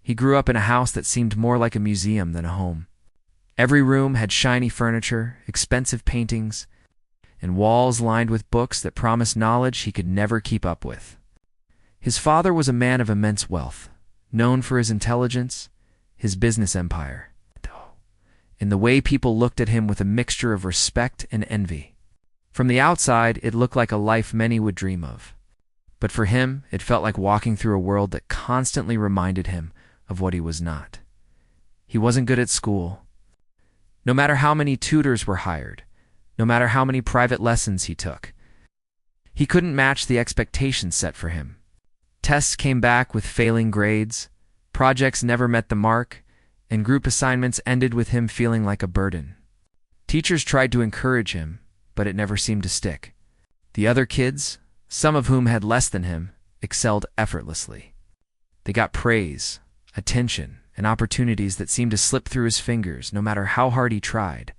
He grew up in a house that seemed more like a museum than a home. Every room had shiny furniture, expensive paintings, and walls lined with books that promised knowledge he could never keep up with. His father was a man of immense wealth, known for his intelligence, his business empire, and the way people looked at him with a mixture of respect and envy. From the outside, it looked like a life many would dream of. But for him, it felt like walking through a world that constantly reminded him of what he was not. He wasn't good at school. No matter how many tutors were hired, no matter how many private lessons he took, he couldn't match the expectations set for him. Tests came back with failing grades, projects never met the mark, and group assignments ended with him feeling like a burden. Teachers tried to encourage him, but it never seemed to stick. The other kids, some of whom had less than him, excelled effortlessly. They got praise, attention, and opportunities that seemed to slip through his fingers no matter how hard he tried.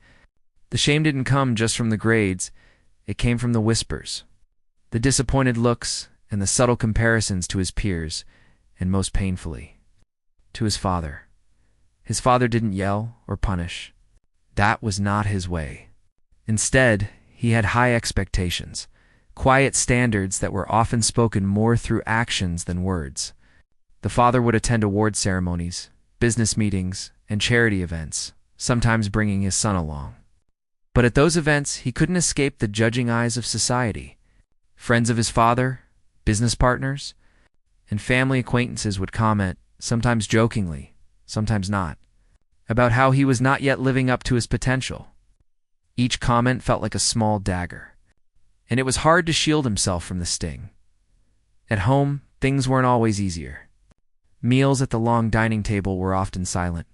The shame didn't come just from the grades, it came from the whispers, the disappointed looks, and the subtle comparisons to his peers, and most painfully, to his father. His father didn't yell or punish. That was not his way. Instead, he had high expectations, quiet standards that were often spoken more through actions than words. The father would attend award ceremonies, business meetings, and charity events, sometimes bringing his son along. But at those events, he couldn't escape the judging eyes of society. Friends of his father, business partners, and family acquaintances would comment, sometimes jokingly, sometimes not, about how he was not yet living up to his potential. Each comment felt like a small dagger, and it was hard to shield himself from the sting. At home, things weren't always easier. Meals at the long dining table were often silent,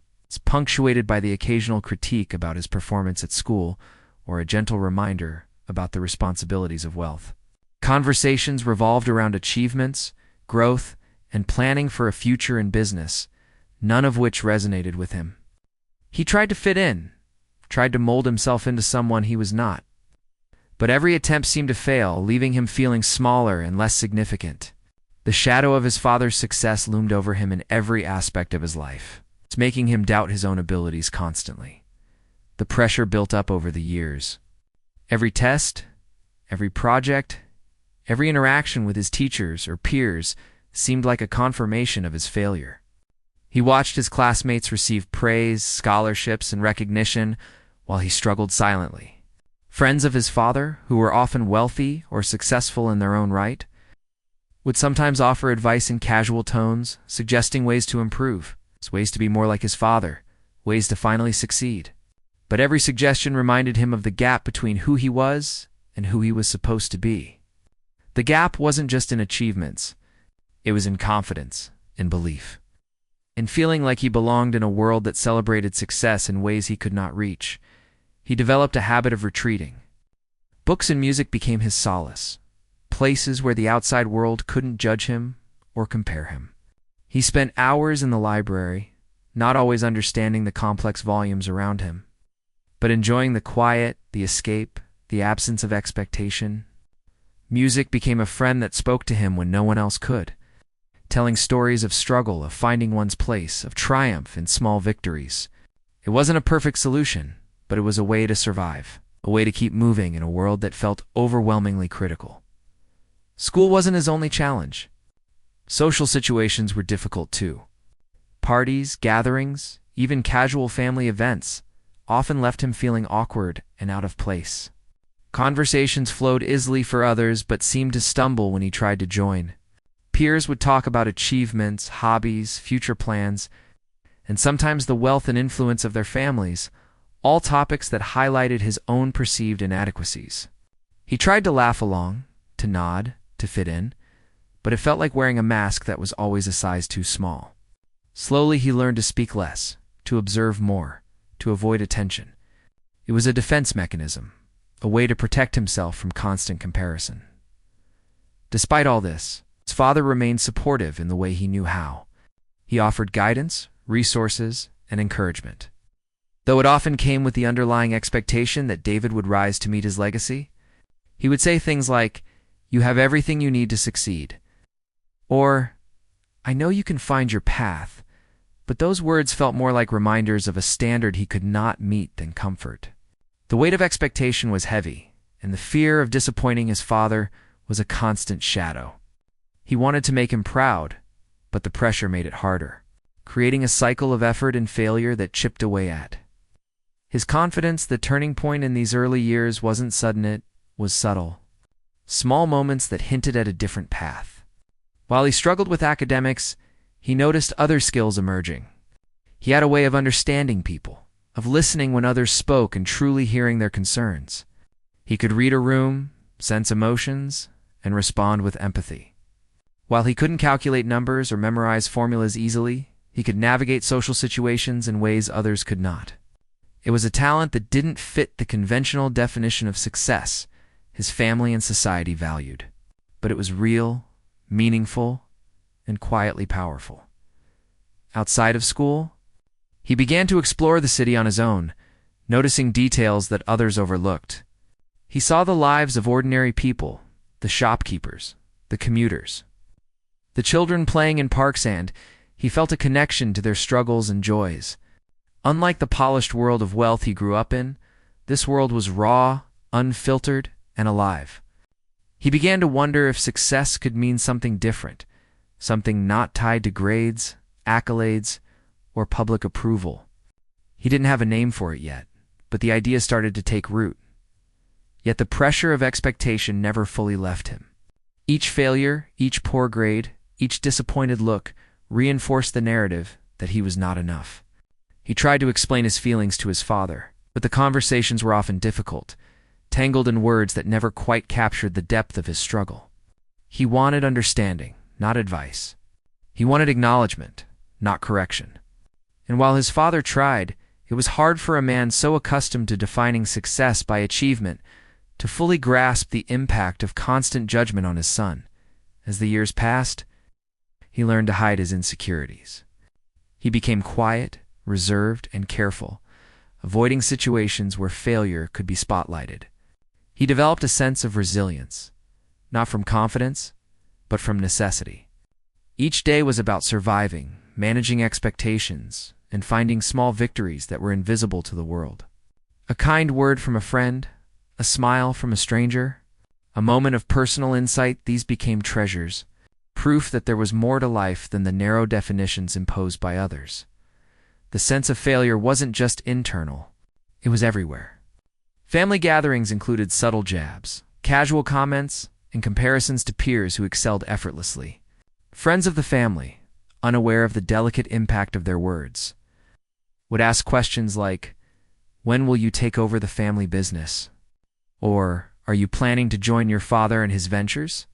punctuated by the occasional critique about his performance at school or a gentle reminder about the responsibilities of wealth. Conversations revolved around achievements, growth, and planning for a future in business, none of which resonated with him. He tried to fit in, tried to mold himself into someone he was not. But every attempt seemed to fail, leaving him feeling smaller and less significant. The shadow of his father's success loomed over him in every aspect of his life, making him doubt his own abilities constantly. The pressure built up over the years. Every test, every project, every interaction with his teachers or peers seemed like a confirmation of his failure. He watched his classmates receive praise, scholarships, and recognition while he struggled silently. Friends of his father, who were often wealthy or successful in their own right, would sometimes offer advice in casual tones, suggesting ways to improve, ways to be more like his father, ways to finally succeed. But every suggestion reminded him of the gap between who he was and who he was supposed to be. The gap wasn't just in achievements, it was in confidence, in belief, in feeling like he belonged in a world that celebrated success in ways he could not reach. He developed a habit of retreating. Books and music became his solace, places where the outside world couldn't judge him or compare him. He spent hours in the library, not always understanding the complex volumes around him, but enjoying the quiet, the escape, the absence of expectation. Music became a friend that spoke to him when no one else could, telling stories of struggle, of finding one's place, of triumph in small victories. It wasn't a perfect solution, but it was a way to survive, a way to keep moving in a world that felt overwhelmingly critical. School wasn't his only challenge. Social situations were difficult too. Parties, gatherings, even casual family events often left him feeling awkward and out of place. Conversations flowed easily for others but seemed to stumble when he tried to join. Peers would talk about achievements, hobbies, future plans, and sometimes the wealth and influence of their families, all topics that highlighted his own perceived inadequacies. He tried to laugh along, to nod, to fit in, but it felt like wearing a mask that was always a size too small. Slowly he learned to speak less, to observe more, to avoid attention. It was a defense mechanism, a way to protect himself from constant comparison. Despite all this, his father remained supportive in the way he knew how. He offered guidance, resources, and encouragement. Though it often came with the underlying expectation that David would rise to meet his legacy, he would say things like, "You have everything you need to succeed," or, "I know you can find your path, But those words felt more like reminders of a standard he could not meet than comfort. The weight of expectation was heavy, and the fear of disappointing his father was a constant shadow. He wanted to make him proud, but the pressure made it harder, creating a cycle of effort and failure that chipped away at his confidence. The turning point in these early years wasn't sudden, it was subtle. Small moments that hinted at a different path. While he struggled with academics, he noticed other skills emerging. He had a way of understanding people, of listening when others spoke and truly hearing their concerns. He could read a room, sense emotions, and respond with empathy. While he couldn't calculate numbers or memorize formulas easily, he could navigate social situations in ways others could not. It was a talent that didn't fit the conventional definition of success his family and society valued, but it was real, meaningful, and quietly powerful. Outside of school, he began to explore the city on his own, noticing details that others overlooked. He saw the lives of ordinary people, the shopkeepers, the commuters, the children playing in parks, and he felt a connection to their struggles and joys. Unlike the polished world of wealth he grew up in, this world was raw, unfiltered, and alive. He began to wonder if success could mean something different, something not tied to grades, accolades, or public approval. He didn't have a name for it yet, but the idea started to take root. Yet the pressure of expectation never fully left him. Each failure, each poor grade, each disappointed look reinforced the narrative that he was not enough. He tried to explain his feelings to his father, but the conversations were often difficult, tangled in words that never quite captured the depth of his struggle. He wanted understanding, not advice. He wanted acknowledgement, not correction. And while his father tried, it was hard for a man so accustomed to defining success by achievement to fully grasp the impact of constant judgment on his son. As the years passed, he learned to hide his insecurities. He became quiet, reserved, and careful, avoiding situations where failure could be spotlighted. He developed a sense of resilience, not from confidence, but from necessity. Each day was about surviving, managing expectations, and finding small victories that were invisible to the world. A kind word from a friend, a smile from a stranger, a moment of personal insight, these became treasures, proof that there was more to life than the narrow definitions imposed by others. The sense of failure wasn't just internal, it was everywhere. Family gatherings included subtle jabs, casual comments, and comparisons to peers who excelled effortlessly. Friends of the family, unaware of the delicate impact of their words, would ask questions like, "When will you take over the family business?" Or, "Are you planning to join your father in his ventures?"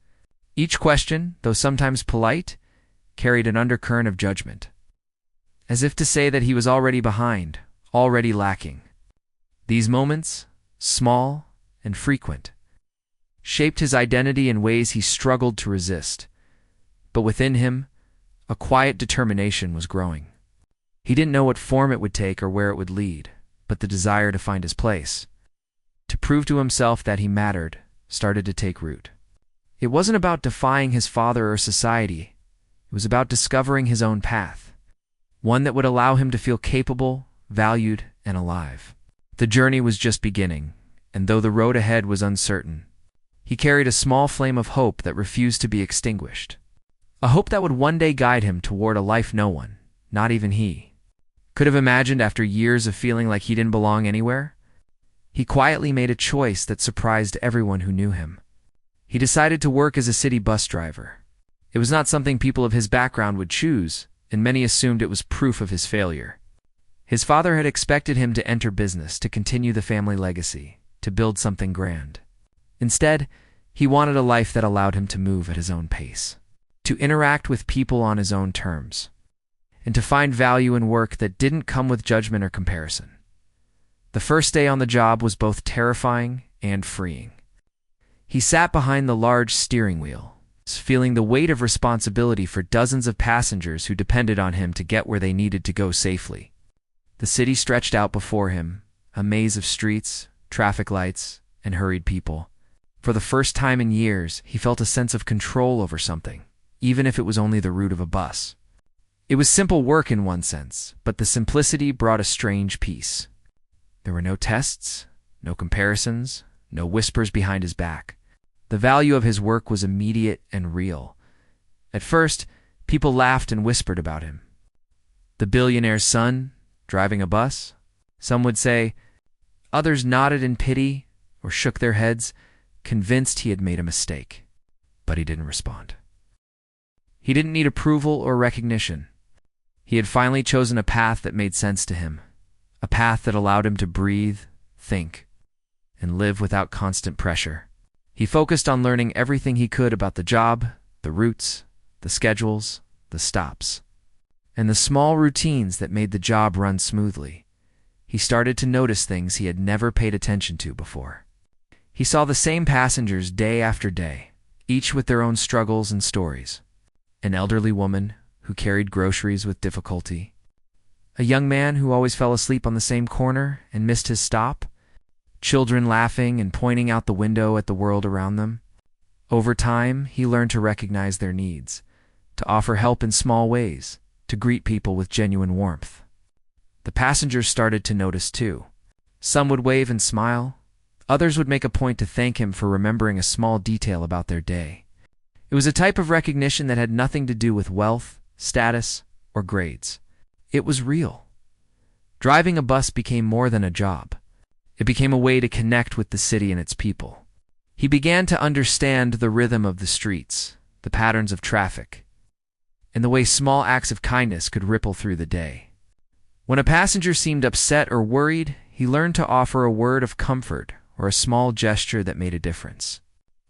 Each question, though sometimes polite, carried an undercurrent of judgment, as if to say that he was already behind, already lacking. These moments, small and frequent, shaped his identity in ways he struggled to resist. But within him, a quiet determination was growing. He didn't know what form it would take or where it would lead, but the desire to find his place, to prove to himself that he mattered, started to take root. It wasn't about defying his father or society. It was about discovering his own path, one that would allow him to feel capable, valued, and alive. The journey was just beginning, and though the road ahead was uncertain, he carried a small flame of hope that refused to be extinguished. A hope that would one day guide him toward a life no one, not even he, could have imagined after years of feeling like he didn't belong anywhere. He quietly made a choice that surprised everyone who knew him. He decided to work as a city bus driver. It was not something people of his background would choose, and many assumed it was proof of his failure. His father had expected him to enter business, to continue the family legacy, to build something grand. Instead, he wanted a life that allowed him to move at his own pace, to interact with people on his own terms, and to find value in work that didn't come with judgment or comparison. The first day on the job was both terrifying and freeing. He sat behind the large steering wheel, feeling the weight of responsibility for dozens of passengers who depended on him to get where they needed to go safely. The city stretched out before him, a maze of streets, traffic lights, and hurried people. For the first time in years, he felt a sense of control over something, even if it was only the route of a bus. It was simple work in one sense, but the simplicity brought a strange peace. There were no tests, no comparisons, no whispers behind his back. The value of his work was immediate and real. At first, people laughed and whispered about him. The billionaire's son, driving a bus? Some would say. Others nodded in pity or shook their heads, convinced he had made a mistake. But he didn't respond. He didn't need approval or recognition. He had finally chosen a path that made sense to him, a path that allowed him to breathe, think, and live without constant pressure. He focused on learning everything he could about the job, the routes, the schedules, the stops, and the small routines that made the job run smoothly. He started to notice things he had never paid attention to before. He saw the same passengers day after day, each with their own struggles and stories. An elderly woman who carried groceries with difficulty, a young man who always fell asleep on the same corner and missed his stop, children laughing and pointing out the window at the world around them. Over time, he learned to recognize their needs, to offer help in small ways, to greet people with genuine warmth. The passengers started to notice too. Some would wave and smile. Others would make a point to thank him for remembering a small detail about their day. It was a type of recognition that had nothing to do with wealth, status, or grades. It was real. Driving a bus became more than a job. It became a way to connect with the city and its people. He began to understand the rhythm of the streets, the patterns of traffic, and the way small acts of kindness could ripple through the day. When a passenger seemed upset or worried, he learned to offer a word of comfort or a small gesture that made a difference.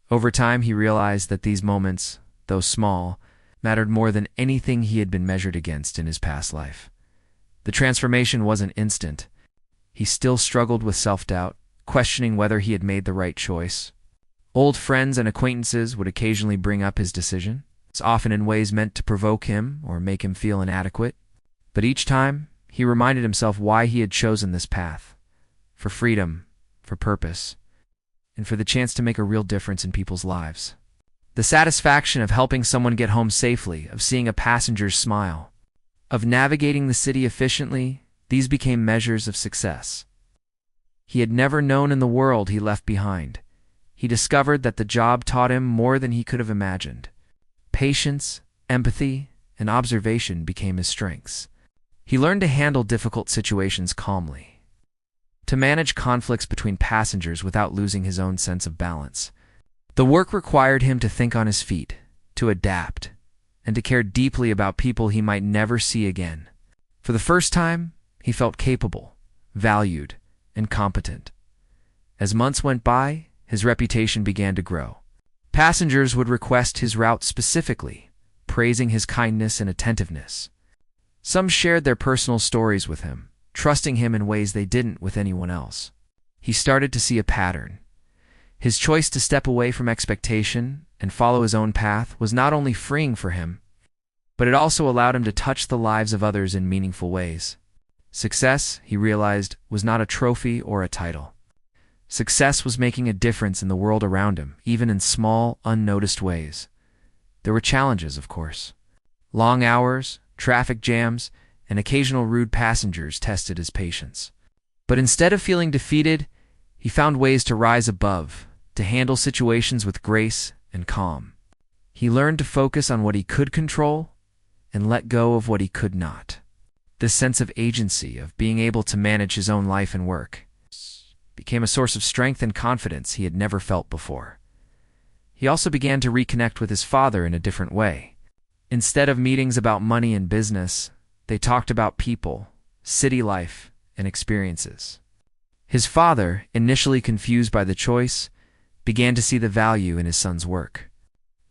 Over time, he realized that these moments, though small, mattered more than anything he had been measured against in his past life. The transformation wasn't instant. He still struggled with self-doubt, questioning whether he had made the right choice. Old friends and acquaintances would occasionally bring up his decision, often in ways meant to provoke him or make him feel inadequate. But each time, he reminded himself why he had chosen this path: for freedom, for purpose, and for the chance to make a real difference in people's lives. The satisfaction of helping someone get home safely, of seeing a passenger's smile, of navigating the city efficiently, these became measures of success. He had never known in the world he left behind. He discovered that the job taught him more than he could have imagined. Patience, empathy, and observation became his strengths. He learned to handle difficult situations calmly, to manage conflicts between passengers without losing his own sense of balance. The work required him to think on his feet, to adapt, and to care deeply about people he might never see again. For the first time, he felt capable, valued, and competent. As months went by, his reputation began to grow. Passengers would request his route specifically, praising his kindness and attentiveness. Some shared their personal stories with him, trusting him in ways they didn't with anyone else. He started to see a pattern. His choice to step away from expectation and follow his own path was not only freeing for him, but it also allowed him to touch the lives of others in meaningful ways. Success, he realized, was not a trophy or a title. Success was making a difference in the world around him, even in small, unnoticed ways. There were challenges, of course. Long hours, traffic jams, and occasional rude passengers tested his patience. But instead of feeling defeated, he found ways to rise above, to handle situations with grace and calm. He learned to focus on what he could control and let go of what he could not. This sense of agency, of being able to manage his own life and work, became a source of strength and confidence he had never felt before. He also began to reconnect with his father in a different way. Instead of meetings about money and business, they talked about people, city life, and experiences. His father, initially confused by the choice, began to see the value in his son's work.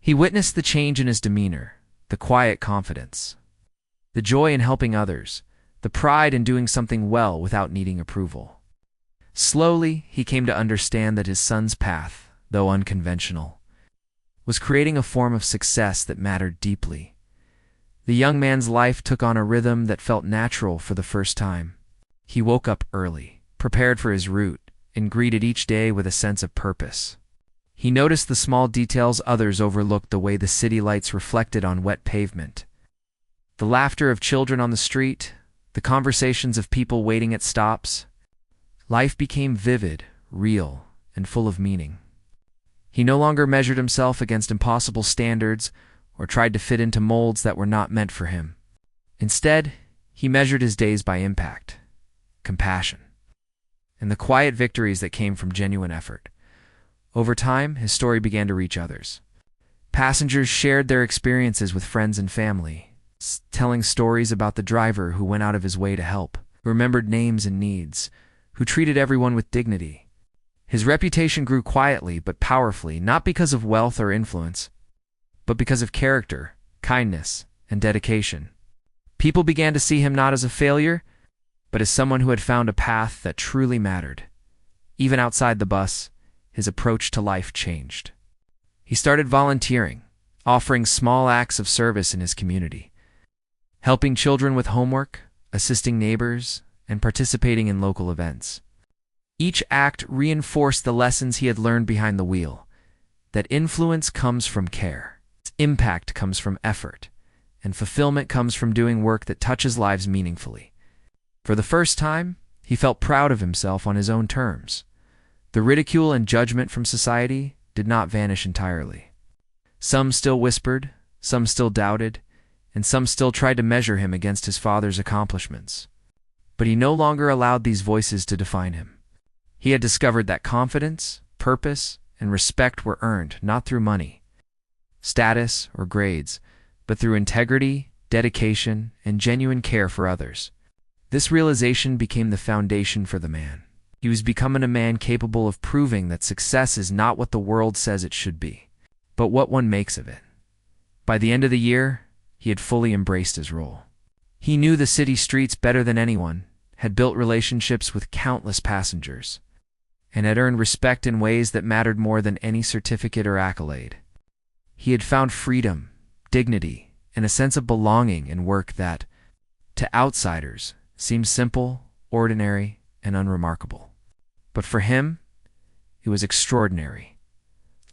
He witnessed the change in his demeanor, the quiet confidence, the joy in helping others, the pride in doing something well without needing approval. Slowly, he came to understand that his son's path, though unconventional, was creating a form of success that mattered deeply. The young man's life took on a rhythm that felt natural for the first time. He woke up early, prepared for his route, and greeted each day with a sense of purpose. He noticed the small details others overlooked, the way the city lights reflected on wet pavement, The laughter of children on the street, the conversations of people waiting at stops. Life became vivid, real, and full of meaning. He no longer measured himself against impossible standards or tried to fit into molds that were not meant for him. Instead, he measured his days by impact, compassion, and the quiet victories that came from genuine effort. Over time, his story began to reach others. Passengers shared their experiences with friends and family, telling stories about the driver who went out of his way to help, who remembered names and needs, who treated everyone with dignity. His reputation grew quietly but powerfully, not because of wealth or influence, but because of character, kindness, and dedication. People began to see him not as a failure, but as someone who had found a path that truly mattered. Even outside the bus, his approach to life changed. He started volunteering, offering small acts of service in his community, helping children with homework, assisting neighbors, and participating in local events. Each act reinforced the lessons he had learned behind the wheel, that influence comes from care, impact comes from effort, and fulfillment comes from doing work that touches lives meaningfully. For the first time, he felt proud of himself on his own terms. The ridicule and judgment from society did not vanish entirely. Some still whispered, some still doubted, and some still tried to measure him against his father's accomplishments. But he no longer allowed these voices to define him. He had discovered that confidence, purpose, and respect were earned not through money, status, or grades, but through integrity, dedication, and genuine care for others. This realization became the foundation for the man. He was becoming a man capable of proving that success is not what the world says it should be, but what one makes of it. By the end of the year, he had fully embraced his role. He knew the city streets better than anyone, had built relationships with countless passengers, and had earned respect in ways that mattered more than any certificate or accolade. He had found freedom, dignity, and a sense of belonging in work that, to outsiders, seemed simple, ordinary, and unremarkable. But for him, it was extraordinary,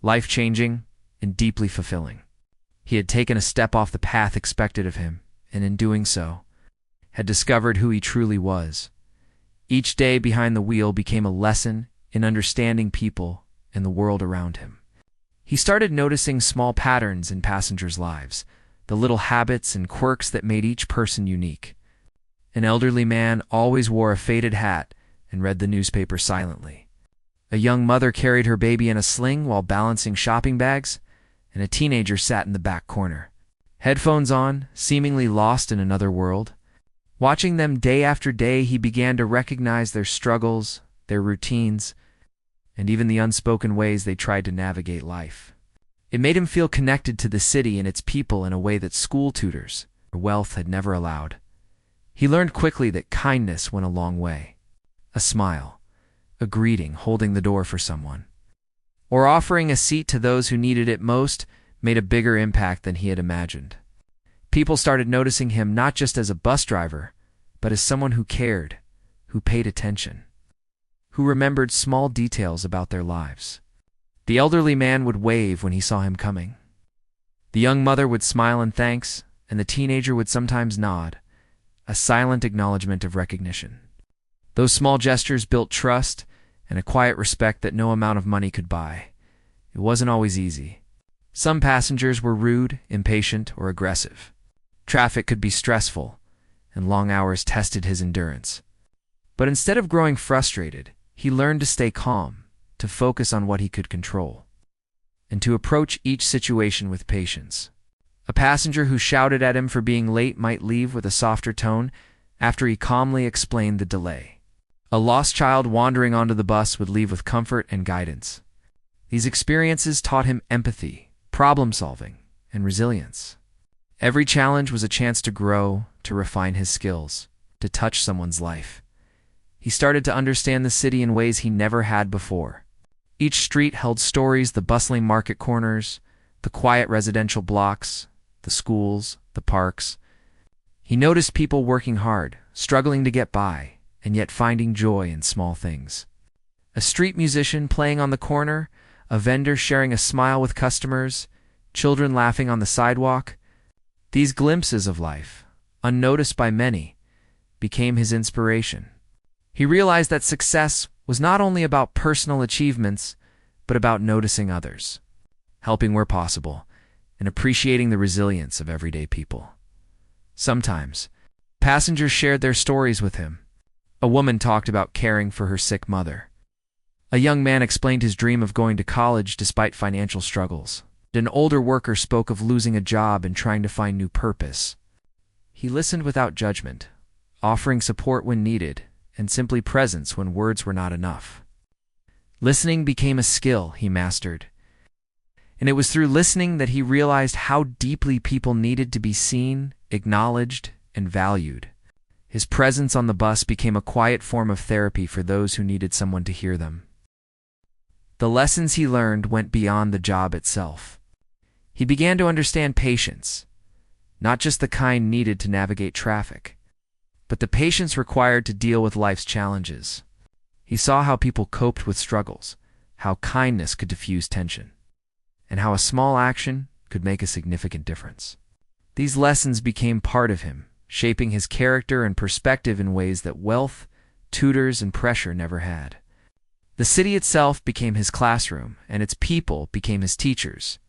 life-changing, and deeply fulfilling. He had taken a step off the path expected of him, and in doing so, had discovered who he truly was. Each day behind the wheel became a lesson in understanding people and the world around him. He started noticing small patterns in passengers' lives, the little habits and quirks that made each person unique. An elderly man always wore a faded hat and read the newspaper silently. A young mother carried her baby in a sling while balancing shopping bags, and a teenager sat in the back corner, headphones on, seemingly lost in another world. Watching them day after day, he began to recognize their struggles, their routines, and even the unspoken ways they tried to navigate life. It made him feel connected to the city and its people in a way that school tutors or wealth had never allowed. He learned quickly that kindness went a long way. A smile, a greeting holding the door for someone, or offering a seat to those who needed it most made a bigger impact than he had imagined. People started noticing him not just as a bus driver, but as someone who cared, who paid attention, who remembered small details about their lives. The elderly man would wave when he saw him coming. The young mother would smile in thanks, and the teenager would sometimes nod, a silent acknowledgement of recognition. Those small gestures built trust and a quiet respect that no amount of money could buy. It wasn't always easy. Some passengers were rude, impatient, or aggressive. Traffic could be stressful, and long hours tested his endurance. But instead of growing frustrated, he learned to stay calm, to focus on what he could control, and to approach each situation with patience. A passenger who shouted at him for being late might leave with a softer tone after he calmly explained the delay. A lost child wandering onto the bus would leave with comfort and guidance. These experiences taught him empathy, problem-solving, and resilience. Every challenge was a chance to grow, to refine his skills, to touch someone's life. He started to understand the city in ways he never had before. Each street held stories: the bustling market corners, the quiet residential blocks, the schools, the parks. He noticed people working hard, struggling to get by, and yet finding joy in small things. A street musician playing on the corner, a vendor sharing a smile with customers, children laughing on the sidewalk. These glimpses of life, unnoticed by many, became his inspiration. He realized that success was not only about personal achievements, but about noticing others, helping where possible, and appreciating the resilience of everyday people. Sometimes, passengers shared their stories with him. A woman talked about caring for her sick mother. A young man explained his dream of going to college despite financial struggles. An older worker spoke of losing a job and trying to find new purpose. He listened without judgment, offering support when needed, and simply presence when words were not enough. Listening became a skill he mastered, and it was through listening that he realized how deeply people needed to be seen, acknowledged, and valued. His presence on the bus became a quiet form of therapy for those who needed someone to hear them. The lessons he learned went beyond the job itself. He began to understand patience, not just the kind needed to navigate traffic, but the patience required to deal with life's challenges. He saw how people coped with struggles, how kindness could diffuse tension, and how a small action could make a significant difference. These lessons became part of him, shaping his character and perspective in ways that wealth, tutors, and pressure never had. The city itself became his classroom, and its people became his teachers.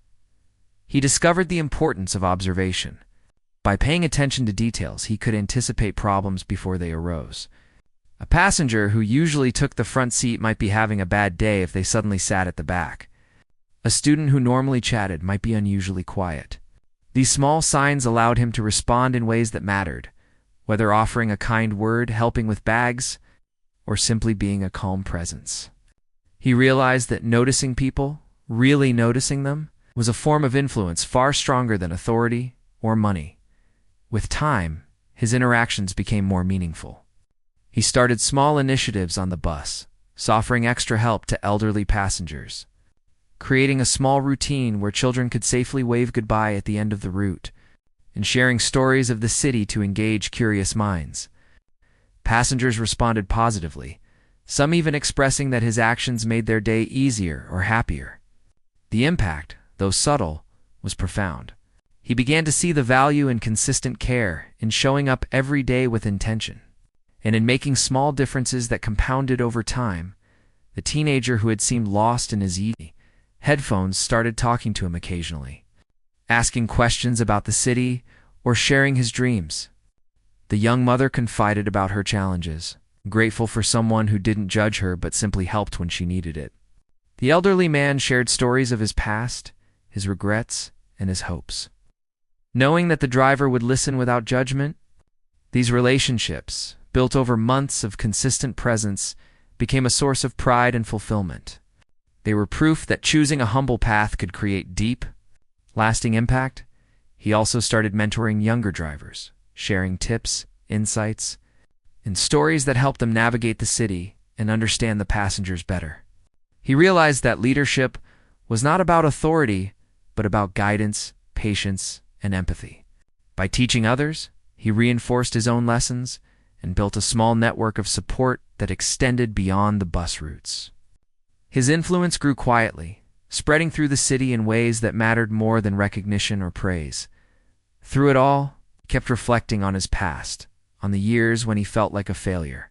He discovered the importance of observation. By paying attention to details, he could anticipate problems before they arose. A passenger who usually took the front seat might be having a bad day if they suddenly sat at the back. A student who normally chatted might be unusually quiet. These small signs allowed him to respond in ways that mattered, whether offering a kind word, helping with bags, or simply being a calm presence. He realized that noticing people, really noticing them, was a form of influence far stronger than authority or money. With time, his interactions became more meaningful. He started small initiatives on the bus, offering extra help to elderly passengers, creating a small routine where children could safely wave goodbye at the end of the route, and sharing stories of the city to engage curious minds. Passengers responded positively, some even expressing that his actions made their day easier or happier. The impact, though subtle, was profound. He began to see the value in consistent care, in showing up every day with intention, and in making small differences that compounded over time. The teenager who had seemed lost in his headphones started talking to him occasionally, asking questions about the city or sharing his dreams. The young mother confided about her challenges, grateful for someone who didn't judge her but simply helped when she needed it. The elderly man shared stories of his past, his regrets, and his hopes. Knowing that the driver would listen without judgment, these relationships, built over months of consistent presence, became a source of pride and fulfillment. They were proof that choosing a humble path could create deep, lasting impact. He also started mentoring younger drivers, sharing tips, insights, and stories that helped them navigate the city and understand the passengers better. He realized that leadership was not about authority, but about guidance, patience, and empathy. By teaching others, he reinforced his own lessons and built a small network of support that extended beyond the bus routes. His influence grew quietly, spreading through the city in ways that mattered more than recognition or praise. Through it all, he kept reflecting on his past, on the years when he felt like a failure.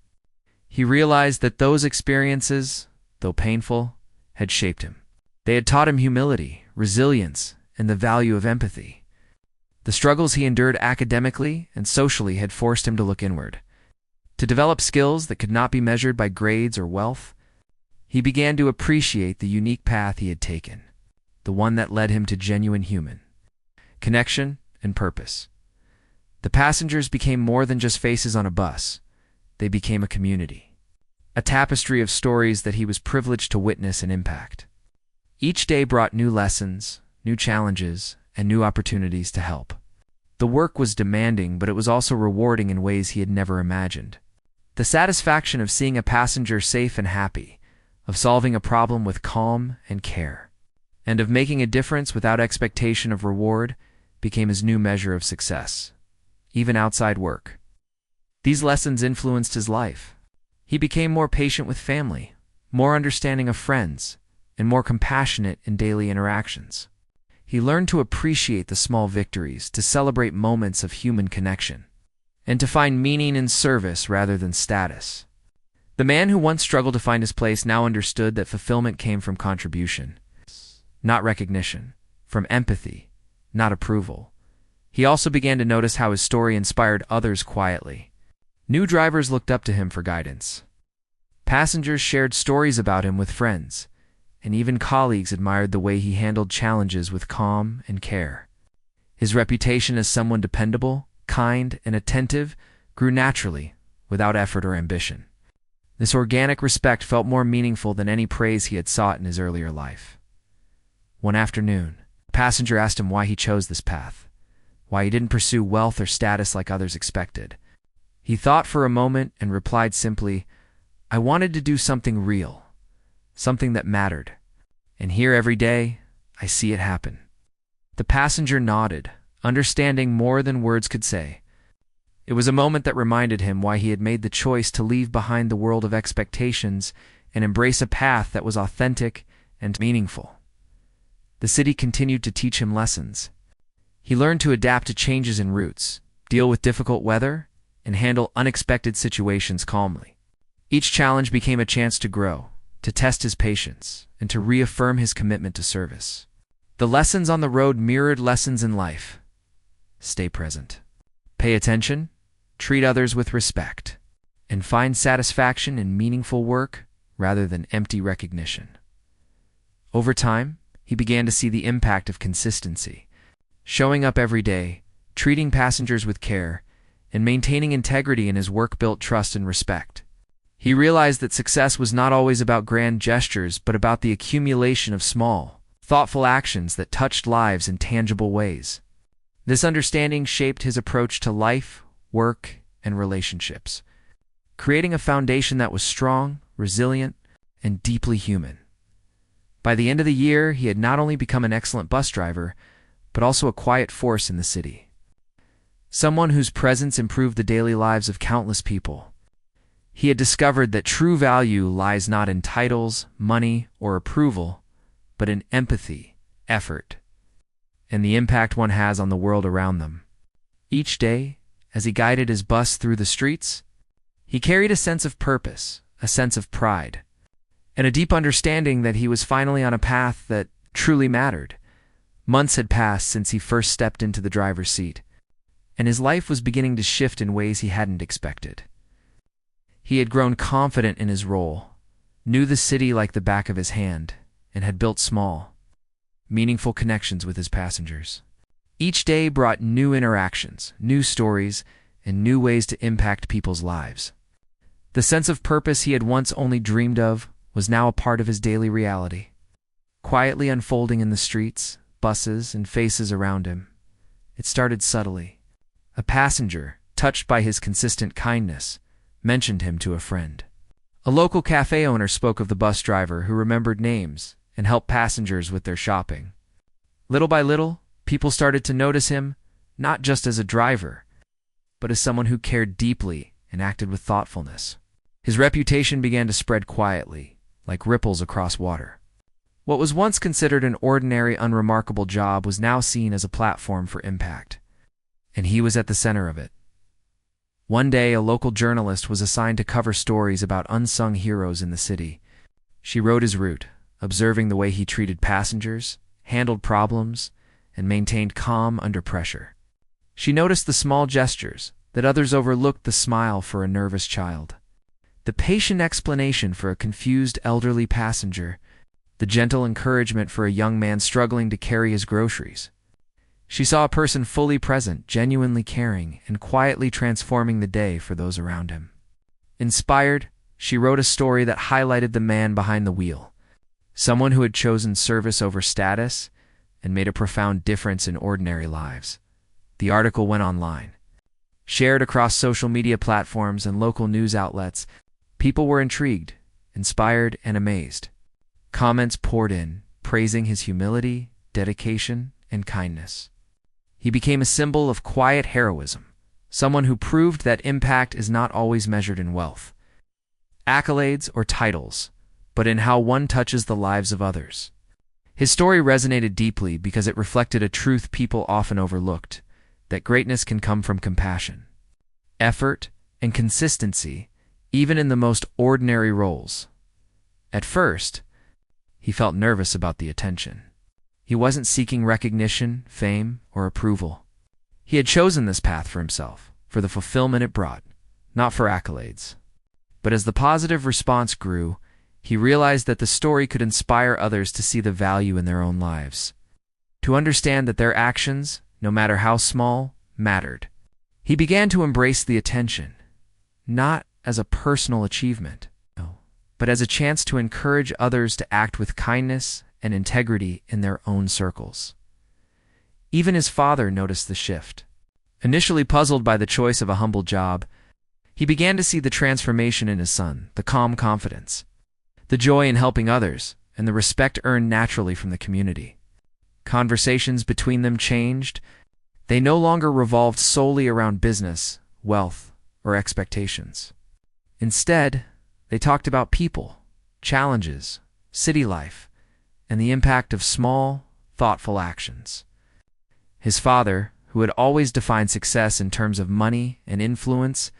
He realized that those experiences, though painful, had shaped him. They had taught him humility, resilience, and the value of empathy. The struggles he endured academically and socially had forced him to look inward. To develop skills that could not be measured by grades or wealth, he began to appreciate the unique path he had taken, the one that led him to genuine human connection and purpose. The passengers became more than just faces on a bus. They became a community, a tapestry of stories that he was privileged to witness and impact. Each day brought new lessons, new challenges, and new opportunities to help. The work was demanding, but it was also rewarding in ways he had never imagined. The satisfaction of seeing a passenger safe and happy, of solving a problem with calm and care, and of making a difference without expectation of reward became his new measure of success, even outside work. These lessons influenced his life. He became more patient with family, more understanding of friends, and more compassionate in daily interactions. He learned to appreciate the small victories, to celebrate moments of human connection. and to find meaning in service rather than status. The man who once struggled to find his place now understood that fulfillment came from contribution, not recognition, from empathy, not approval. He also began to notice how his story inspired others quietly. New drivers looked up to him for guidance. Passengers shared stories about him with friends, and even colleagues admired the way he handled challenges with calm and care. His reputation as someone dependable, kind, and attentive grew naturally, without effort or ambition. This organic respect felt more meaningful than any praise he had sought in his earlier life. One afternoon, a passenger asked him why he chose this path, why he didn't pursue wealth or status like others expected. He thought for a moment and replied simply, "I wanted to do something real, something that mattered. And here every day, I see it happen." The passenger nodded, understanding more than words could say. It was a moment that reminded him why he had made the choice to leave behind the world of expectations and embrace a path that was authentic and meaningful. The city continued to teach him lessons. He learned to adapt to changes in routes, deal with difficult weather, and handle unexpected situations calmly. Each challenge became a chance to grow, to test his patience, and to reaffirm his commitment to service. The lessons on the road mirrored lessons in life. Stay present. Pay attention, treat others with respect, and find satisfaction in meaningful work rather than empty recognition. Over time, he began to see the impact of consistency, showing up every day, treating passengers with care, and maintaining integrity in his work built trust and respect. He realized that success was not always about grand gestures, but about the accumulation of small, thoughtful actions that touched lives in tangible ways. This understanding shaped his approach to life, work, and relationships, creating a foundation that was strong, resilient, and deeply human. By the end of the year, he had not only become an excellent bus driver, but also a quiet force in the city. Someone whose presence improved the daily lives of countless people. He had discovered that true value lies not in titles, money, or approval, but in empathy, effort, and the impact one has on the world around them. Each day, as he guided his bus through the streets, he carried a sense of purpose, a sense of pride, and a deep understanding that he was finally on a path that truly mattered. Months had passed since he first stepped into the driver's seat, and his life was beginning to shift in ways he hadn't expected. He had grown confident in his role, knew the city like the back of his hand, and had built small, meaningful connections with his passengers. Each day brought new interactions, new stories, and new ways to impact people's lives. The sense of purpose he had once only dreamed of was now a part of his daily reality, quietly unfolding in the streets, buses, and faces around him. It started subtly. A passenger, touched by his consistent kindness, mentioned him to a friend. A local cafe owner spoke of the bus driver who remembered names and helped passengers with their shopping. Little by little, people started to notice him, not just as a driver, but as someone who cared deeply and acted with thoughtfulness. His reputation began to spread quietly, like ripples across water. What was once considered an ordinary, unremarkable job was now seen as a platform for impact, and he was at the center of it. One day, a local journalist was assigned to cover stories about unsung heroes in the city. She wrote his route, observing the way he treated passengers, handled problems, and maintained calm under pressure. She noticed the small gestures, that others overlooked: the smile for a nervous child, the patient explanation for a confused elderly passenger, the gentle encouragement for a young man struggling to carry his groceries. She saw a person fully present, genuinely caring, and quietly transforming the day for those around him. Inspired, she wrote a story that highlighted the man behind the wheel, someone who had chosen service over status and made a profound difference in ordinary lives. The article went online. Shared across social media platforms and local news outlets, people were intrigued, inspired, and amazed. Comments poured in, praising his humility, dedication, and kindness. He became a symbol of quiet heroism, someone who proved that impact is not always measured in wealth, accolades, or titles, but in how one touches the lives of others. His story resonated deeply because it reflected a truth people often overlooked: that greatness can come from compassion. effort, and consistency, even in the most ordinary roles. At first, he felt nervous about the attention. He wasn't seeking recognition, fame, or approval. He had chosen this path for himself, for the fulfillment it brought, not for accolades. But as the positive response grew, he realized that the story could inspire others to see the value in their own lives, to understand that their actions, no matter how small, mattered. He began to embrace the attention, not as a personal achievement, but as a chance to encourage others to act with kindness and integrity in their own circles. Even his father noticed the shift. Initially puzzled by the choice of a humble job, he began to see the transformation in his son, the calm confidence, the joy in helping others, and the respect earned naturally from the community. Conversations between them changed. They no longer revolved solely around business, wealth, or expectations. Instead, they talked about people, challenges, city life, and the impact of small, thoughtful actions. His father, who had always defined success in terms of money and influence,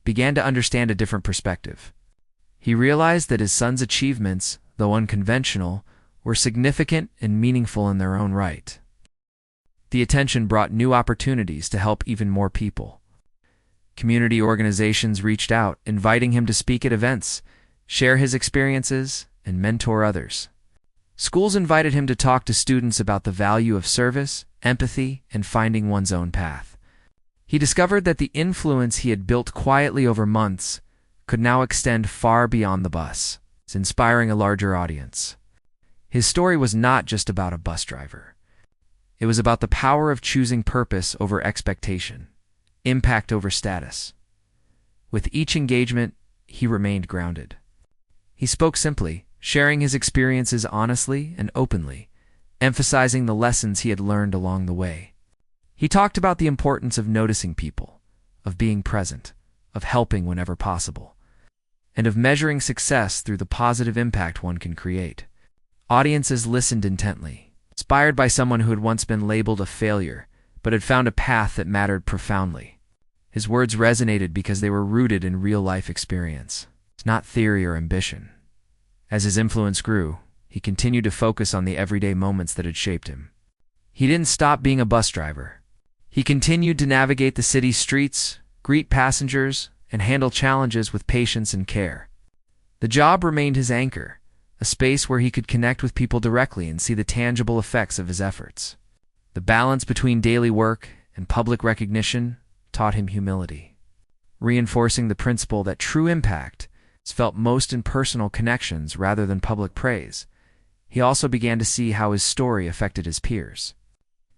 began to understand a different perspective. He realized that his son's achievements, though unconventional, were significant and meaningful in their own right. The attention brought new opportunities to help even more people. Community organizations reached out, inviting him to speak at events, share his experiences, and mentor others. Schools invited him to talk to students about the value of service, empathy, and finding one's own path. He discovered that the influence he had built quietly over months could now extend far beyond the bus, inspiring a larger audience. His story was not just about a bus driver. It was about the power of choosing purpose over expectation, impact over status. With each engagement, he remained grounded. He spoke simply, sharing his experiences honestly and openly, emphasizing the lessons he had learned along the way. He talked about the importance of noticing people, of being present, of helping whenever possible, and of measuring success through the positive impact one can create. Audiences listened intently, inspired by someone who had once been labeled a failure, but had found a path that mattered profoundly. His words resonated because they were rooted in real-life experience, not theory or ambition. As his influence grew, he continued to focus on the everyday moments that had shaped him. He didn't stop being a bus driver. He continued to navigate the city's streets, greet passengers, and handle challenges with patience and care. The job remained his anchor, a space where he could connect with people directly and see the tangible effects of his efforts. The balance between daily work and public recognition taught him humility, reinforcing the principle that true impact is felt most in personal connections rather than public praise. He also began to see how his story affected his peers.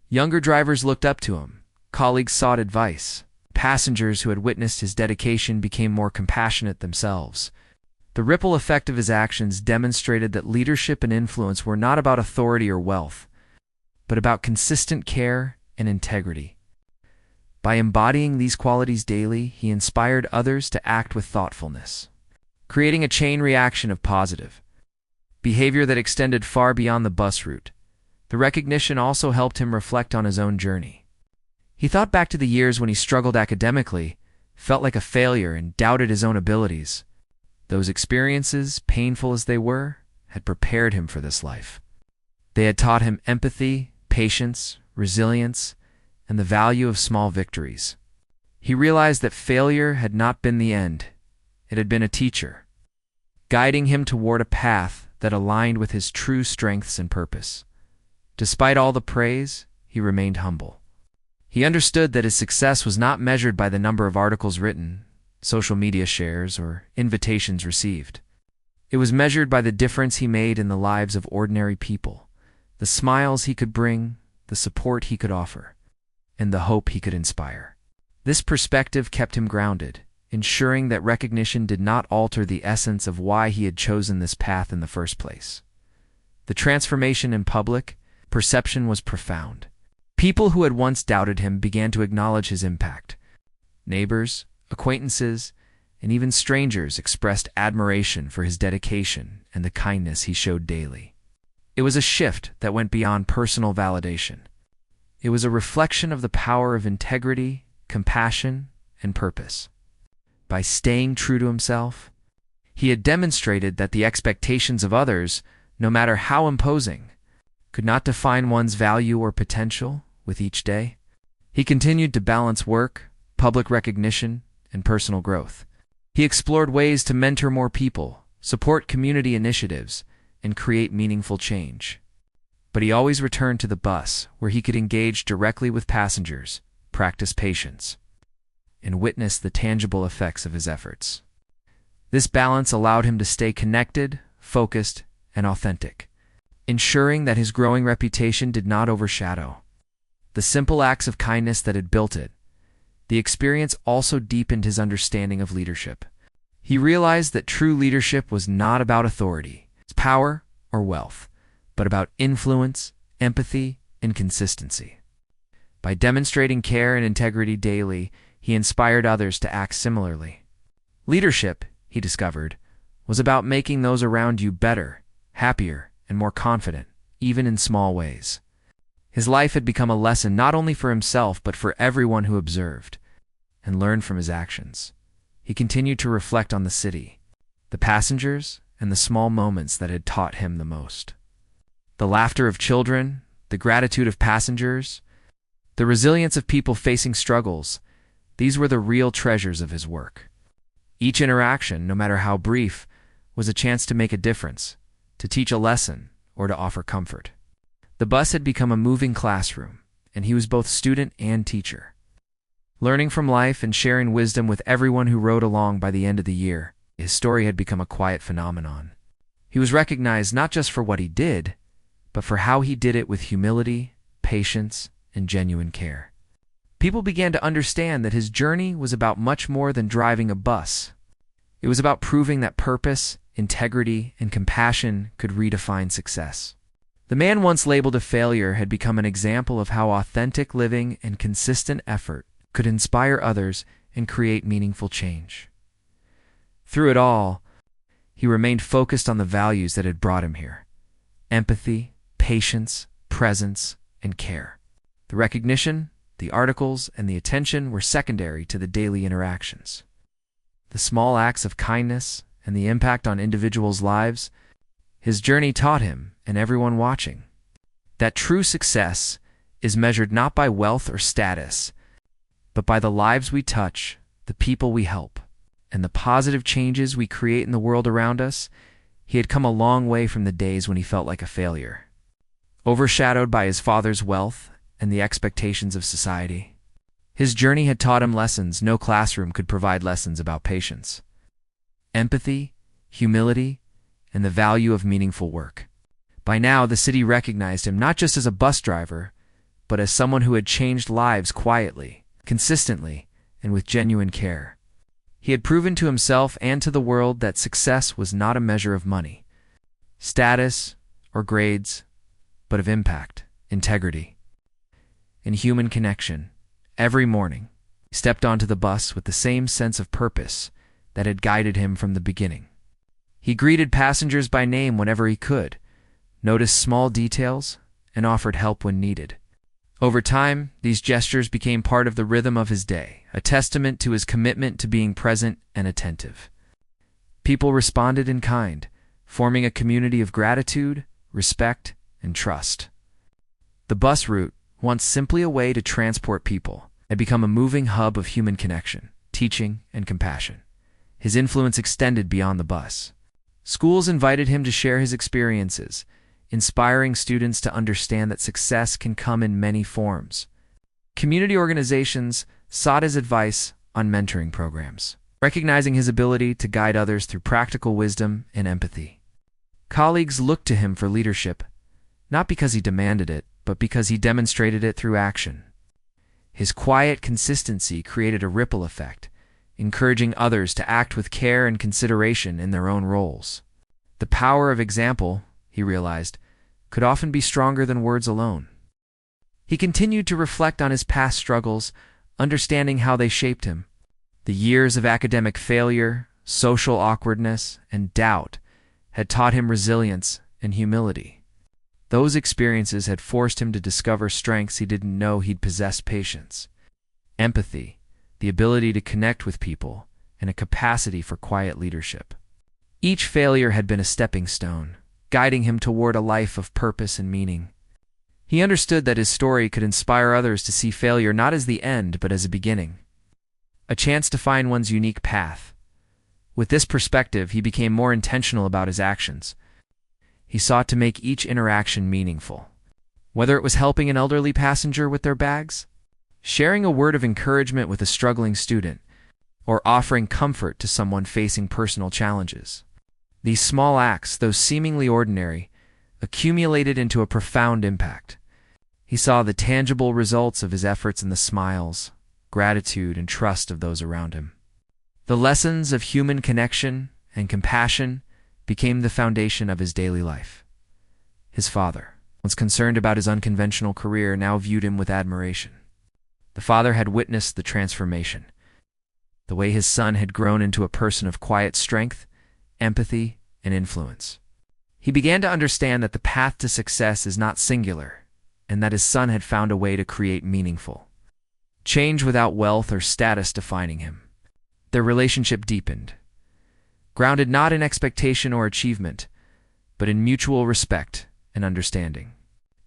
Younger drivers looked up to him, colleagues sought advice, passengers who had witnessed his dedication became more compassionate themselves. The ripple effect of his actions demonstrated that leadership and influence were not about authority or wealth, but about consistent care and integrity. By embodying these qualities daily, he inspired others to act with thoughtfulness, creating a chain reaction of positive behavior that extended far beyond the bus route. The recognition also helped him reflect on his own journey. He thought back to the years when he struggled academically, felt like a failure, and doubted his own abilities. Those experiences, painful as they were, had prepared him for this life. They had taught him empathy, patience, resilience, and the value of small victories. He realized that failure had not been the end. It had been a teacher, guiding him toward a path that aligned with his true strengths and purpose. Despite all the praise, he remained humble. He understood that his success was not measured by the number of articles written, social media shares, or invitations received. It was measured by the difference he made in the lives of ordinary people, the smiles he could bring, the support he could offer, and the hope he could inspire. This perspective kept him grounded, ensuring that recognition did not alter the essence of why he had chosen this path in the first place. The transformation in public perception was profound. People who had once doubted him began to acknowledge his impact. Neighbors, acquaintances, and even strangers expressed admiration for his dedication and the kindness he showed daily. It was a shift that went beyond personal validation. It was a reflection of the power of integrity, compassion, and purpose. By staying true to himself, he had demonstrated that the expectations of others, no matter how imposing, could not define one's value or potential with each day. He continued to balance work, public recognition, and personal growth. He explored ways to mentor more people, support community initiatives, and create meaningful change. But he always returned to the bus, where he could engage directly with passengers, practice patience, and witness the tangible effects of his efforts. This balance allowed him to stay connected, focused, and authentic, ensuring that his growing reputation did not overshadow the simple acts of kindness that had built it. The experience also deepened his understanding of leadership. He realized that true leadership was not about authority, power, or wealth, but about influence, empathy, and consistency. By demonstrating care and integrity daily, he inspired others to act similarly. Leadership, he discovered, was about making those around you better, happier, and more confident, even in small ways. His life had become a lesson not only for himself but for everyone who observed and learned from his actions. He continued to reflect on the city, the passengers, and the small moments that had taught him the most. The laughter of children, the gratitude of passengers, the resilience of people facing struggles, these were the real treasures of his work. Each interaction, no matter how brief, was a chance to make a difference, to teach a lesson, or to offer comfort. The bus had become a moving classroom, and he was both student and teacher. Learning from life and sharing wisdom with everyone who rode along. By the end of the year, his story had become a quiet phenomenon. He was recognized not just for what he did, but for how he did it with humility, patience, and genuine care. People began to understand that his journey was about much more than driving a bus. It was about proving that purpose, integrity, and compassion could redefine success. The man once labeled a failure had become an example of how authentic living and consistent effort could inspire others and create meaningful change. Through it all, he remained focused on the values that had brought him here: empathy, patience, presence, and care. The recognition, the articles, and the attention were secondary to the daily interactions. The small acts of kindness and the impact on individuals' lives, his journey taught him and everyone watching that true success is measured not by wealth or status, but by the lives we touch, the people we help, and the positive changes we create in the world around us. He had come a long way from the days when he felt like a failure, overshadowed by his father's wealth and the expectations of society. His journey had taught him lessons no classroom could provide: lessons about patience, empathy, humility, and the value of meaningful work. By now, the city recognized him not just as a bus driver, but as someone who had changed lives quietly, consistently, and with genuine care. He had proven to himself and to the world that success was not a measure of money, status, or grades, but of impact, integrity, and human connection. Every morning, he stepped onto the bus with the same sense of purpose that had guided him from the beginning. He greeted passengers by name whenever he could, noticed small details, and offered help when needed. Over time, these gestures became part of the rhythm of his day, a testament to his commitment to being present and attentive. People responded in kind, forming a community of gratitude, respect, and trust. The bus route, once simply a way to transport people, had become a moving hub of human connection, teaching, and compassion. His influence extended beyond the bus. Schools invited him to share his experiences, inspiring students to understand that success can come in many forms. Community organizations sought his advice on mentoring programs, recognizing his ability to guide others through practical wisdom and empathy. Colleagues looked to him for leadership, not because he demanded it, but because he demonstrated it through action. His quiet consistency created a ripple effect, encouraging others to act with care and consideration in their own roles. The power of example, he realized, could often be stronger than words alone. He continued to reflect on his past struggles, understanding how they shaped him. The years of academic failure, social awkwardness, and doubt had taught him resilience and humility. Those experiences had forced him to discover strengths he didn't know he'd possessed: patience, empathy, the ability to connect with people, and a capacity for quiet leadership. Each failure had been a stepping stone, guiding him toward a life of purpose and meaning. He understood that his story could inspire others to see failure not as the end but as a beginning, a chance to find one's unique path. With this perspective, he became more intentional about his actions. He sought to make each interaction meaningful. Whether it was helping an elderly passenger with their bags, sharing a word of encouragement with a struggling student, or offering comfort to someone facing personal challenges. These small acts, though seemingly ordinary, accumulated into a profound impact. He saw the tangible results of his efforts in the smiles, gratitude, and trust of those around him. The lessons of human connection and compassion became the foundation of his daily life. His father, once concerned about his unconventional career, now viewed him with admiration. The father had witnessed the transformation, the way his son had grown into a person of quiet strength, empathy, and influence. He began to understand that the path to success is not singular, and that his son had found a way to create meaningful change without wealth or status defining him. Their relationship deepened, grounded not in expectation or achievement, but in mutual respect and understanding.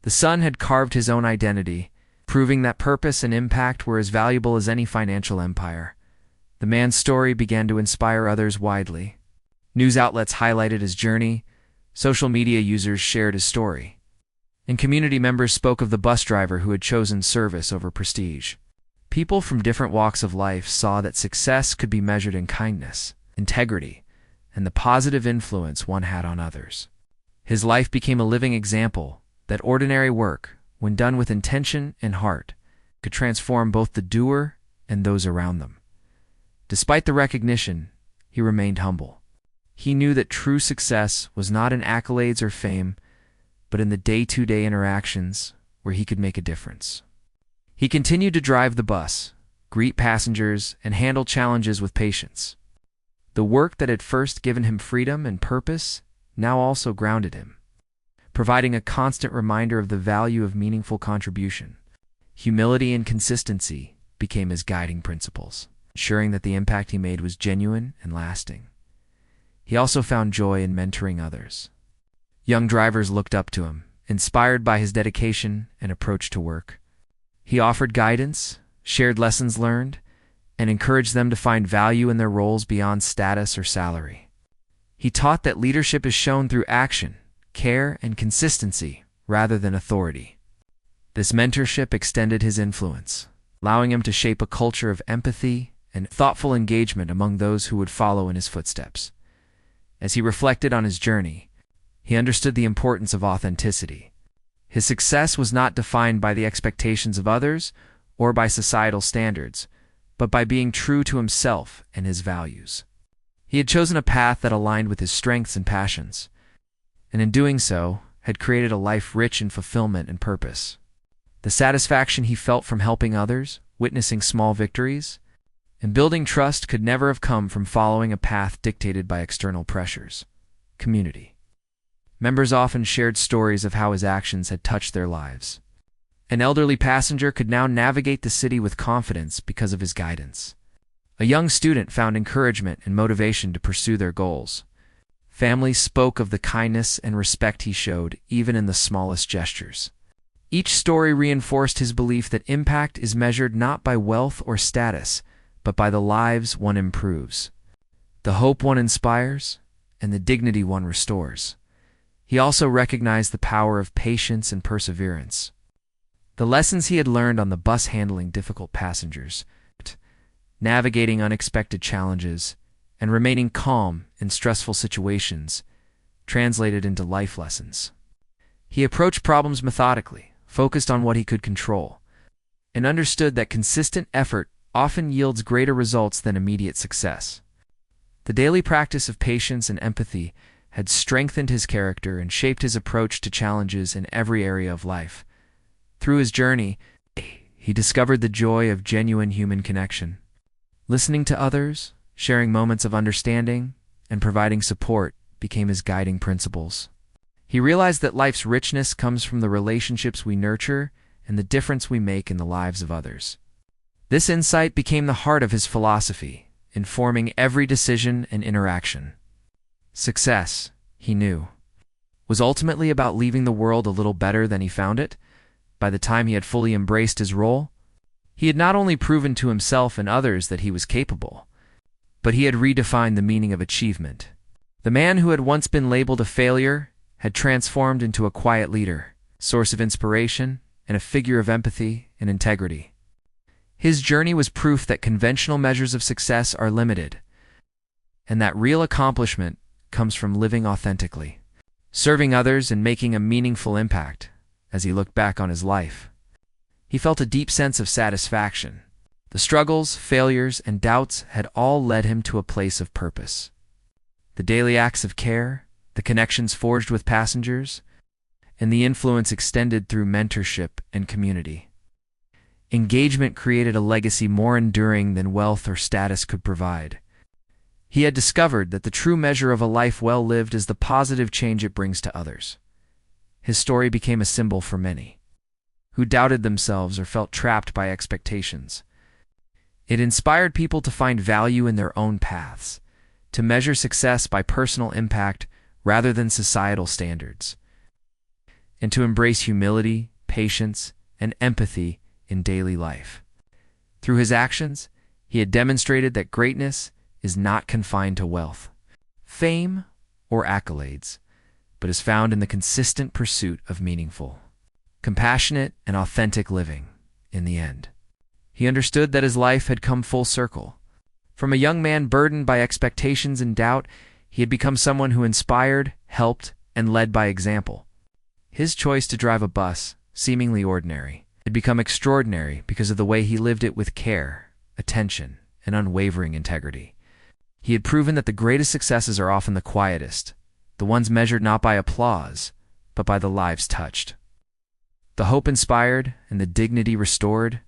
The son had carved his own identity, proving that purpose and impact were as valuable as any financial empire. The man's story began to inspire others widely. News outlets highlighted his journey, social media users shared his story, and community members spoke of the bus driver who had chosen service over prestige. People from different walks of life saw that success could be measured in kindness, integrity, and the positive influence one had on others. His life became a living example that ordinary work, when done with intention and heart, could transform both the doer and those around them. Despite the recognition, he remained humble. He knew that true success was not in accolades or fame, but in the day-to-day interactions where he could make a difference. He continued to drive the bus, greet passengers, and handle challenges with patience. The work that had first given him freedom and purpose now also grounded him, providing a constant reminder of the value of meaningful contribution. Humility and consistency became his guiding principles, ensuring that the impact he made was genuine and lasting. He also found joy in mentoring others. Young drivers looked up to him, inspired by his dedication and approach to work. He offered guidance, shared lessons learned, and encouraged them to find value in their roles beyond status or salary. He taught that leadership is shown through action, care, and consistency rather than authority. This mentorship extended his influence, allowing him to shape a culture of empathy and thoughtful engagement among those who would follow in his footsteps. As he reflected on his journey, he understood the importance of authenticity. His success was not defined by the expectations of others or by societal standards, but by being true to himself and his values. He had chosen a path that aligned with his strengths and passions, and in doing so, had created a life rich in fulfillment and purpose. The satisfaction he felt from helping others, witnessing small victories, and building trust could never have come from following a path dictated by external pressures. Community. Members often shared stories of how his actions had touched their lives. An elderly passenger could now navigate the city with confidence because of his guidance. A young student found encouragement and motivation to pursue their goals. Families spoke of the kindness and respect he showed, even in the smallest gestures. Each story reinforced his belief that impact is measured not by wealth or status, but by the lives one improves, the hope one inspires, and the dignity one restores. He also recognized the power of patience and perseverance. The lessons he had learned on the bus handling difficult passengers, navigating unexpected challenges, and remaining calm in stressful situations, translated into life lessons. He approached problems methodically, focused on what he could control, and understood that consistent effort often yields greater results than immediate success. The daily practice of patience and empathy had strengthened his character and shaped his approach to challenges in every area of life. Through his journey, he discovered the joy of genuine human connection. Listening to others, sharing moments of understanding, and providing support became his guiding principles. He realized that life's richness comes from the relationships we nurture and the difference we make in the lives of others. This insight became the heart of his philosophy, informing every decision and interaction. Success, he knew, was ultimately about leaving the world a little better than he found it. By the time he had fully embraced his role, he had not only proven to himself and others that he was capable, but he had redefined the meaning of achievement. The man who had once been labeled a failure had transformed into a quiet leader, source of inspiration, and a figure of empathy and integrity. His journey was proof that conventional measures of success are limited, and that real accomplishment comes from living authentically, serving others and making a meaningful impact. As he looked back on his life, he felt a deep sense of satisfaction. The struggles, failures, and doubts had all led him to a place of purpose. The daily acts of care, the connections forged with passengers, and the influence extended through mentorship and community. Engagement created a legacy more enduring than wealth or status could provide. He had discovered that the true measure of a life well lived is the positive change it brings to others. His story became a symbol for many who doubted themselves or felt trapped by expectations. It inspired people to find value in their own paths, to measure success by personal impact rather than societal standards, and to embrace humility, patience, and empathy in daily life. Through his actions, he had demonstrated that greatness is not confined to wealth, fame, or accolades, but is found in the consistent pursuit of meaningful, compassionate, and authentic living. In the end, he understood that his life had come full circle. From a young man burdened by expectations and doubt, he had become someone who inspired, helped, and led by example. His choice to drive a bus, seemingly ordinary, had become extraordinary because of the way he lived it with care, attention, and unwavering integrity. He had proven that the greatest successes are often the quietest, the ones measured not by applause, but by the lives touched. The hope inspired and the dignity restored